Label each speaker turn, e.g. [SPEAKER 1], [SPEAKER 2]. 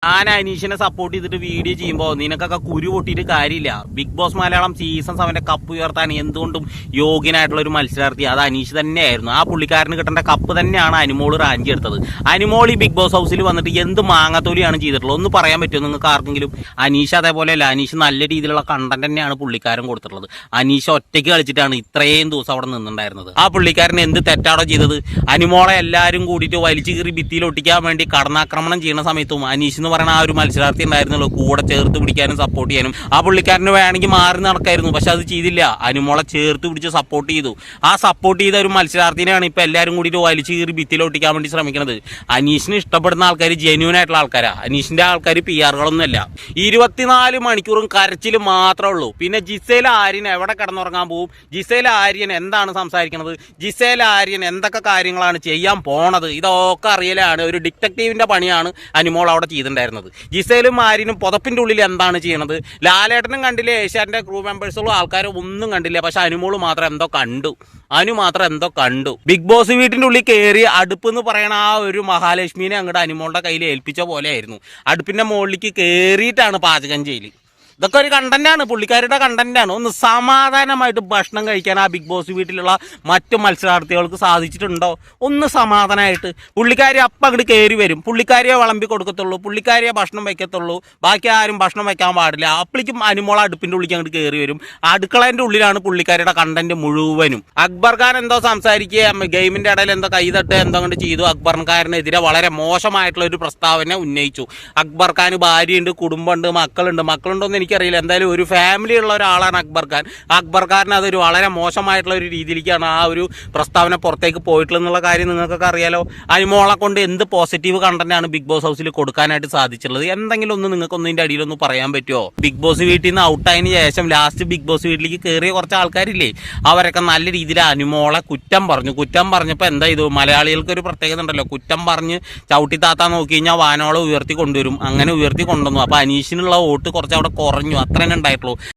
[SPEAKER 1] ഞാൻ അനീഷിനെ സപ്പോർട്ട് ചെയ്തിട്ട് വീഡിയോ ചെയ്യുമ്പോൾ നിനക്കൊക്കെ കുരു പൊട്ടിയിട്ട് കാര്യമില്ല. Bigg Boss Malayalam season 7 cup ഉയർത്താൻ എന്തുകൊണ്ടും യോഗ്യനായിട്ടുള്ള ഒരു മത്സരാർത്ഥി അത് അനീഷ് തന്നെയായിരുന്നു. ആ പുള്ളിക്കാരന് കിട്ടേണ്ട കപ്പ് തന്നെയാണ് അനുമോൾ റാഞ്ചി എടുത്തത്. അനുമോൾ ഈ ബിഗ് ബോസ് ഹൗസിൽ വന്നിട്ട് എന്ത് മാങ്ങാത്തോലിയാണ് ചെയ്തിട്ടുള്ളത് ഒന്ന് പറയാൻ പറ്റുമോ നിങ്ങൾക്ക് ആർക്കെങ്കിലും? അനീഷ് അതേപോലെയല്ല. അനീഷ് നല്ല രീതിയിലുള്ള കണ്ടന്റ് തന്നെയാണ് പുള്ളിക്കാരൻ കൊടുത്തിട്ടുള്ളത്. അനീഷ് ഒറ്റയ്ക്ക് കളിച്ചിട്ടാണ് ഇത്രയും ദിവസം അവിടെ നിന്നുണ്ടായിരുന്നത്. ആ പുള്ളിക്കാരൻ എന്ത് തെറ്റാണോ ചെയ്തത്? അനുമോളെ എല്ലാവരും കൂടിയിട്ട് വലിച്ചു കീറി ഭിത്തിയിൽ ഒട്ടിക്കാൻ വേണ്ടി കടന്നാക്രമണം ചെയ്യുന്ന സമയത്തും അനീഷ് പറയുന്ന ആ ഒരു മത്സരാർത്ഥി ഉണ്ടായിരുന്നല്ലോ കൂടെ ചേർത്ത് പിടിക്കാനും സപ്പോർട്ട് ചെയ്യാനും. ആ പുള്ളിക്കാരന് വേണമെങ്കിൽ മാറി നടക്കായിരുന്നു, പക്ഷെ അത് ചെയ്തില്ല. അനുമോളെ ചേർത്ത് പിടിച്ച് സപ്പോർട്ട് ചെയ്തു. ആ സപ്പോർട്ട് ചെയ്ത ഒരു മത്സരാർത്ഥിനെയാണ് ഇപ്പൊ എല്ലാവരും കൂടിയിട്ട് വലിച്ചു കീറി ഭിത്തിയിലൊട്ടിക്കാൻ വേണ്ടി ശ്രമിക്കുന്നത്. അനീഷിന് ഇഷ്ടപ്പെടുന്ന ആൾക്കാർ ജെന്യൂൻ ആയിട്ടുള്ള ആൾക്കാരാ. അനീഷിന്റെ ആൾക്കാർ PR-കളൊന്നുമല്ല. 24 മണിക്കൂറും കരച്ചിൽ മാത്രമേ ഉള്ളൂ. പിന്നെ ജിസേൽ ആര്യൻ എവിടെ കിടന്നുറങ്ങാൻ പോവും? ജിസേൽ ആര്യൻ എന്താണ് സംസാരിക്കുന്നത്? ജിസേൽ ആര്യൻ എന്തൊക്കെ കാര്യങ്ങളാണ് ചെയ്യാൻ പോണത്? ഇതൊക്കെ അറിയലാണ്. ഒരു ഡിറ്റക്റ്റീവിന്റെ പണിയാണ് അനുമോൾ അവിടെ ചെയ്തിട്ടുണ്ടായിരുന്നത്. ജിസേലും ആര്യനും പുതപ്പിന്റെ ഉള്ളിൽ എന്താണ് ചെയ്യണത്? ലാലേട്ടനും കണ്ടില്ല, ഏഷ്യാന്റെ ക്രൂ മെമ്പേഴ്സുള്ള ആൾക്കാരും ഒന്നും കണ്ടില്ല. പക്ഷെ അനുമോള് മാത്രം എന്തോ കണ്ടു. ബിഗ് ബോസ് വീട്ടിന്റെ ഉള്ളിൽ കയറി അടുപ്പ് എന്ന് പറയണ ആ ഒരു മഹാലക്ഷ്മിനെ അങ്ങോട്ട് അനുമോളുടെ കയ്യിൽ ഏൽപ്പിച്ച പോലെ ആയിരുന്നു. അടുപ്പിന്റെ മുകളിലേക്ക് കയറിയിട്ടാണ് പാചകം ചെയ്യല്. ഇതൊക്കെ ഒരു കണ്ടന്റാണ്, പുള്ളിക്കാരുടെ കണ്ടന്റാണ്. ഒന്ന് സമാധാനമായിട്ട് ഭക്ഷണം കഴിക്കാൻ ആ ബിഗ് ബോസ് വീട്ടിലുള്ള മറ്റു മത്സരാർത്ഥികൾക്ക് സാധിച്ചിട്ടുണ്ടോ? ഒന്ന് സമാധാനമായിട്ട് പുള്ളിക്കാരി അപ്പം അങ്ങോട്ട് കയറി വരും. പുള്ളിക്കാരിയെ വിളമ്പി കൊടുക്കത്തുള്ളൂ, പുള്ളിക്കാരിയെ ഭക്ഷണം വയ്ക്കത്തുള്ളൂ, ബാക്കി ആരും ഭക്ഷണം വയ്ക്കാൻ പാടില്ല. അപ്പോഴേക്കും അനുമോൾ അടുപ്പിന്റെ ഉള്ളിലേക്ക് അങ്ങോട്ട് കയറി വരും. അടുക്കളേന്റെ ഉള്ളിലാണ് പുള്ളിക്കാരിയുടെ കണ്ടന്റ് മുഴുവനും. അക്ബർ ഖാൻ എന്തോ സംസാരിക്കുക, ഗെയിമിന്റെ ഇടയിൽ എന്തോ കൈതട്ട് എന്തോ അങ്ങോട്ട് ചെയ്തു. അക്ബർ ഖാനെതിരെ വളരെ മോശമായിട്ടുള്ള ഒരു പ്രസ്താവന ഉന്നയിച്ചു. അക്ബർ ഖാന് ഭാര്യയുണ്ട്, കുടുംബമുണ്ട്, മക്കളുണ്ടോന്ന് എനിക്കറിയില്ല. എന്തായാലും ഒരു ഫാമിലി ഉള്ള ഒരാളാണ് അക്ബർ ഖാൻ. അക്ബർ ഖാൻ അതൊരു വളരെ മോശമായിട്ടുള്ള ഒരു രീതിയിലേക്കാണ് ആ ഒരു പ്രസ്താവന പുറത്തേക്ക് പോയിട്ടുള്ള കാര്യം നിങ്ങൾക്കൊക്കെ അറിയാലോ. അനുമോളെ കൊണ്ട് എന്ത് പോസിറ്റീവ് കണ്ടന്റാണ് ബിഗ് ബോസ് ഹൗസിൽ കൊടുക്കാനായിട്ട് സാധിച്ചുള്ളത്? എന്തെങ്കിലും ഒന്ന് നിങ്ങൾക്ക് ഒന്നിന്റെ അടിയിലൊന്ന് പറയാൻ പറ്റുമോ? ബിഗ് ബോസ് വീട്ടിൽ നിന്ന് ഔട്ടായതിനു ശേഷം ലാസ്റ്റ് ബിഗ് ബോസ് വീട്ടിലേക്ക് കയറിയ കുറച്ച് ആൾക്കാരില്ലേ, അവരൊക്കെ നല്ല രീതിയിൽ അനുമോളെ കുറ്റം പറഞ്ഞപ്പോൾ എന്താ ചെയ്തു? മലയാളികൾക്ക് ഒരു പ്രത്യേകത ഉണ്ടല്ലോ, കുറ്റം പറഞ്ഞ് ചവിട്ടി താത്താൻ നോക്കി കഴിഞ്ഞാൽ വാനോളം ഉയർത്തി കൊണ്ടുവരും. അങ്ങനെ ഉയർത്തി കൊണ്ടുവന്നു. അപ്പൊ അനീഷിനുള്ള വോട്ട് കുറച്ച് അവിടെ കുറഞ്ഞു, അത്ര തന്നെ ഉണ്ടായിട്ടുള്ളൂ.